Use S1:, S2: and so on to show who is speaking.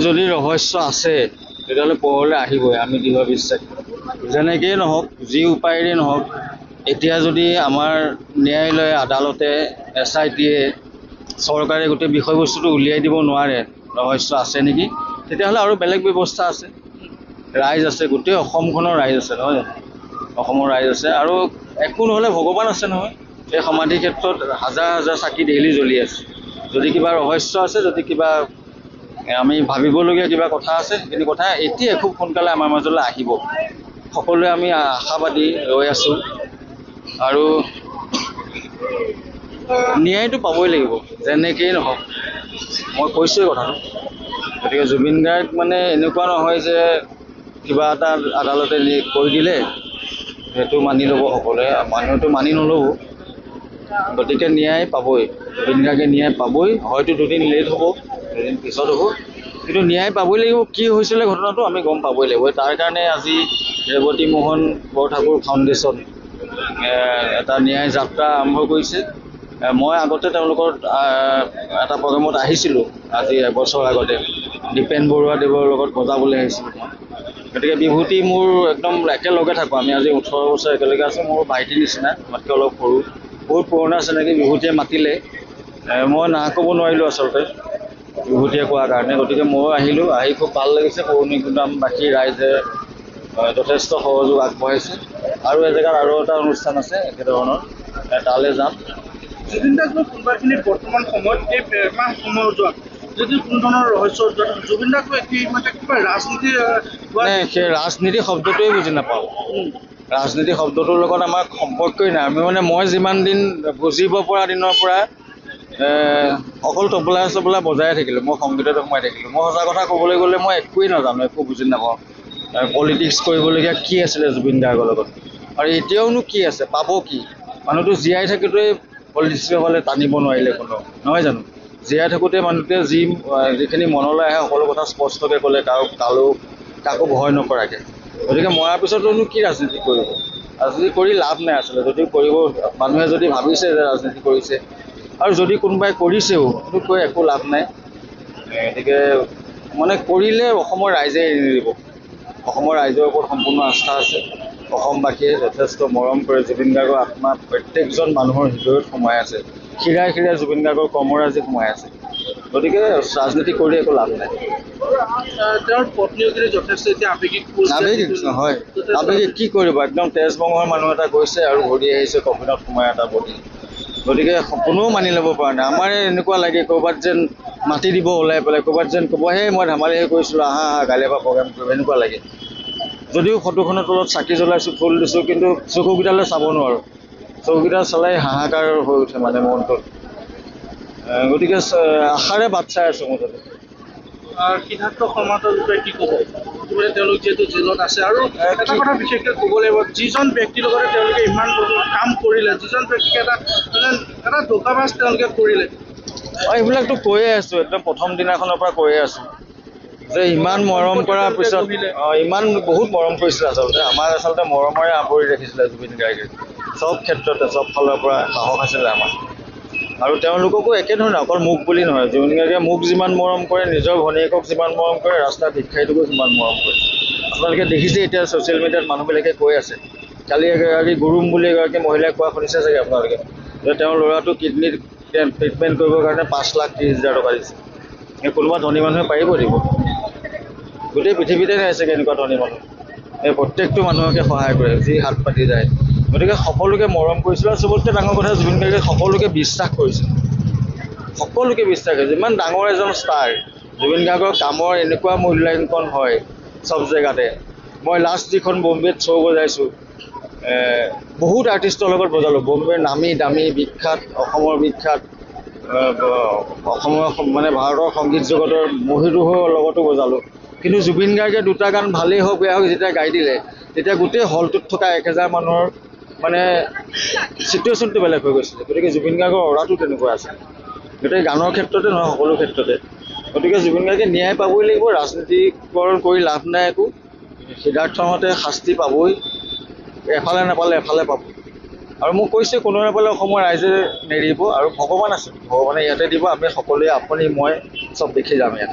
S1: যদি ৰহস্য আছে তেতিয়াহ'লে পোহৰলৈ আহিবই, আমি দৃঢ় বিশ্বাস। যেনেকেই নহওক, যি উপায়েৰে নহওক, এতিয়া যদি আমাৰ ন্যায়ালয়ে, আদালতে, SIT-য়ে, চৰকাৰে গোটেই বিষয়বস্তুটো উলিয়াই দিব নোৱাৰে ৰহস্য আছে নেকি, তেতিয়াহ'লে আৰু বেলেগ ব্যৱস্থা আছে। ৰাইজ আছে, গোটেই অসমখনৰ ৰাইজ আছে, নহয় জানো? অসমৰ ৰাইজ আছে, আৰু একো নহ'লে ভগৱান আছে নহয়। এই সমাধি ক্ষেত্ৰত হাজাৰ হাজাৰ চাকি ডেইলি জ্বলি আছে। যদি কিবা ৰহস্য আছে, যদি কিবা আমি ভাবিবলগীয়া কিবা কথা আছে, সেইখিনি কথা এতিয়া খুব সোনকালে আমাৰ মাজলৈ আহিব। সকলোৱে আমি আশাবাদী ৰৈ আছোঁ, আৰু ন্যায়টো পাবই লাগিব যেনেকেই নহওক। মই কৈছোঁৱেই কথাটো। গতিকে জুবিন গাৰ্গ মানে এনেকুৱা নহয় যে কিবা এটা আদালতে কৈ দিলে সেইটো মানি ল'ব সকলোৱে, মানুহেতো মানি নল'ব। গতিকে ন্যায় পাবই, জুবিন গাৰ্গে ন্যায় পাবই। হয়তো দুদিন লেট হ'ব, দুদিন পিছত হ'ব, কিন্তু ন্যায় পাবই লাগিব। কি হৈছিলে ঘটনাটো আমি গম পাবই লাগিব। তাৰ কাৰণে আজি ৰেৱতী মোহন বৰঠাকুৰ ফাউণ্ডেশ্যন এটা ন্যায় যাত্ৰা আৰম্ভ কৰিছে। মই আগতে তেওঁলোকৰ এটা প্ৰগ্ৰেমত আহিছিলোঁ, আজি এবছৰ আগতে দীপেন বৰুৱাদেৱৰ লগত বজাবলৈ আহিছিলোঁ মই। গতিকে বিভূতি মোৰ একদম একেলগে থাকোঁ, আমি আজি 18 বছৰ একেলগে আছোঁ। মোৰ ভাইটিৰ নিচিনা, আমাতকৈ অলপ সৰু, বহুত পুৰণা চিনাকি। বিভূতিয়ে মাতিলে, মই না ক'ব নোৱাৰিলোঁ আচলতে, বিভূতিয়ে কোৱাৰ কাৰণে। গতিকে ময়ো আহিলোঁ, আহি খুব ভাল লাগিছে। পৌৰ্ণিগুদাম বাকী ৰাইজে যথেষ্ট সহযোগ আগবঢ়াইছে। আৰু এজেগাত আৰু এটা অনুষ্ঠান আছে একেধৰণৰ, তালৈ যাম।
S2: জুবিন দাক কোনোবাখিনিত বৰ্তমান সময়ত এই মাহ সময়ত যোৱা যদি কোনো ধৰণৰ ৰহস্য জুবিন দাক মানে কিবা ৰাজনীতি
S1: সেই ৰাজনীতি শব্দটোৱে বুজি নাপাওঁ। ৰাজনীতি শব্দটোৰ লগত আমাৰ সম্পৰ্কই নাই। মই যিমান দিন বুজিব পৰা দিনৰ পৰা অকল তবলা চবলা বজাই থাকিলোঁ, মই সংগীততে সোমাই থাকিলোঁ। মই সঁচা কথা ক'বলৈ গ'লে মই একোৱেই নাজানো, একো বুজি নাপাওঁ। পলিটিক্স কৰিবলগীয়া কি আছিলে জুবিন গাৰ্গৰ লগত, আৰু এতিয়াওনো কি আছে, পাব কি? মানুহটো জীয়াই থাকোঁতেই পলিটিক্সসকলে টানিব নোৱাৰিলে কোনো, নহয় জানো? জীয়াই থাকোঁতে মানুহটোৱে যিখিনি মনলৈ আহে সকলো কথা স্পষ্টকৈ ক'লে, কাকো ভয় নকৰাকৈ। গতিকে মৰাৰ পিছতনো কি ৰাজনীতি কৰিব? ৰাজনীতি কৰি লাভ নাই আচলতে। যদি কৰিব, মানুহে যদি ভাবিছে যে ৰাজনীতি কৰিছে, আৰু যদি কোনোবাই কৰিছেও, সেইটো কৈ একো লাভ নাই। গতিকে কৰিলে অসমৰ ৰাইজে এৰি নিদিব। অসমৰ ৰাইজৰ ওপৰত সম্পূৰ্ণ আস্থা আছে। অসমবাসীয়ে যথেষ্ট মৰম কৰে। জুবিন গাৰ্গৰ আত্মা প্ৰত্যেকজন মানুহৰ হৃদয়ত সোমাই আছে। শিৰাই শিৰাই জুবিন গাৰ্গৰ কৰ্মৰাজি সোমাই আছে। গতিকে ৰাজনীতি কৰি একো লাভ নাই।
S2: তেওঁৰ পত্নীও যথেষ্ট এতিয়া আৱেগিক
S1: হয়, আৱেগিক কি কৰিব? একদম তেজবঙৰ মানুহ এটা গৈছে আৰু ঘূৰি আহিছে কফিনত সোমাই এটা বডি। গতিকে কোনেও মানি ল'ব পৰা নাই। আমাৰ এনেকুৱা লাগে ক'ৰবাত যেন মাতি দিব ওলাই পেলাই, ক'ৰবাত যেন ক'ব, সেই মই ধেমালিহে কৰিছিলোঁ, আহা কাইলৈ পৰা প্ৰগ্ৰেম কৰিব, এনেকুৱা লাগে। যদিও ফটোখনৰ তলত চাকি জ্বলাইছোঁ, ফুল দিছোঁ, কিন্তু চকুকেইটালৈ চাব নোৱাৰোঁ। চকুকেইটা চালাই হাহাকাৰ হৈ উঠে মনটোত। গতিকে আশাৰে বাট চাই আছোঁ মুঠতে।
S2: সিদ্ধাৰ্থ শৰ্মাটোৰ বিষয়ে কি ক'ব? তেওঁলোক যিহেতু জেলত আছে, আৰু এটা কথা বিশেষকৈ ক'ব লাগিব, যিজন ব্যক্তিৰ লগতে তেওঁলোকে ইমান কাম কৰিলে, যিজন ব্যক্তিক এটা ধোকাবাজ তেওঁলোকে কৰিলে।
S1: এইবিলাকতো কৈয়ে আছোঁ, একদম প্ৰথম দিনাখনৰ পৰা কৈয়ে আছোঁ যে ইমান মৰম কৰাৰ পিছত ইমান বহুত মৰম কৰিছিলে। আচলতে মৰমৰে আৱৰি ৰাখিছিলে জুবিন গাৰ্গে। চব ক্ষেত্ৰতে, চব ফালৰ পৰা সাহস আছিলে আমাৰ। আৰু তেওঁলোককো একেধৰণে, অকল মোক বুলি নহয়, জুবিন গাৰ্গে মোক যিমান মৰম কৰে, নিজৰ ভনীয়েকক যিমান মৰম কৰে, ৰাস্তাৰ ভিক্ষাৰীটোকো সিমান মৰম কৰে। আপোনালোকে দেখিছে এতিয়া ছ'চিয়েল মিডিয়াত মানুহবিলাকে কৈ আছে। কালি এগৰাকী গুৰুম বুলি এগৰাকী মহিলাই কোৱা শুনিছে চাগে আপোনালোকে, যে তেওঁৰ ল'ৰাটো কিডনীৰ ট্ৰিটমেণ্ট কৰিবৰ কাৰণে 5,30,000 টকা দিছে। কোনোবা ধনী মানুহে পাৰিব দিব? গোটেই পৃথিৱীতে নাই চাগে এনেকুৱা ধনী মানুহ। প্ৰত্যেকটো মানুহকে সহায় কৰে, যি হাত পাতি যায়। গতিকে সকলোকে মৰম কৰিছিল, আৰু চবতকৈ ডাঙৰ কথা জুবিন গাৰ্গে সকলোকে বিশ্বাস কৰিছিল। সকলোকে বিশ্বাস কৰিছিল। ইমান ডাঙৰ এজন ষ্টাৰ, জুবিন গাৰ্গৰ কামৰ এনেকুৱা মূল্যাংকন হয় চব জেগাতে। মই লাষ্ট যিখন বম্বেত শ্ব' বজাইছোঁ, বহুত আৰ্টিষ্টৰ লগত বজালোঁ। বম্বেৰ নামী দামী বিখ্যাত, অসমৰ বিখ্যাত, অসমৰ ভাৰতৰ সংগীত জগতৰ মহীৰূহৰ লগতো বজালোঁ। কিন্তু জুবিন গাৰ্গে দুটা গান ভালেই হওক বেয়া হওক যেতিয়া গাই দিলে, তেতিয়া গোটেই হলটোত থকা 1,000 মানুহৰ চিটুৱেশ্যনটো বেলেগ হৈ গৈছিলে। গতিকে জুবিন গাৰ্গৰ অৰাটো তেনেকুৱা আছে, গোটেই গানৰ ক্ষেত্ৰতে নহয়, সকলো ক্ষেত্ৰতে। গতিকে জুবিন গাৰ্গে ন্যায় পাবই লাগিব। ৰাজনীতিকৰণ কৰি লাভ নাই একো। সিদ্ধাৰ্থহঁতে শাস্তি পাবই, এফালে নাপালে এফালে পাব। আৰু মোক কৈছে কোনোৱে নাপালে অসমৰ ৰাইজে নেৰিব, আৰু ভগৱান আছে, ভগৱানে ইয়াতে দিব। আমি সকলোৱে, আপুনি মই চব দেখি যাম ইয়াত।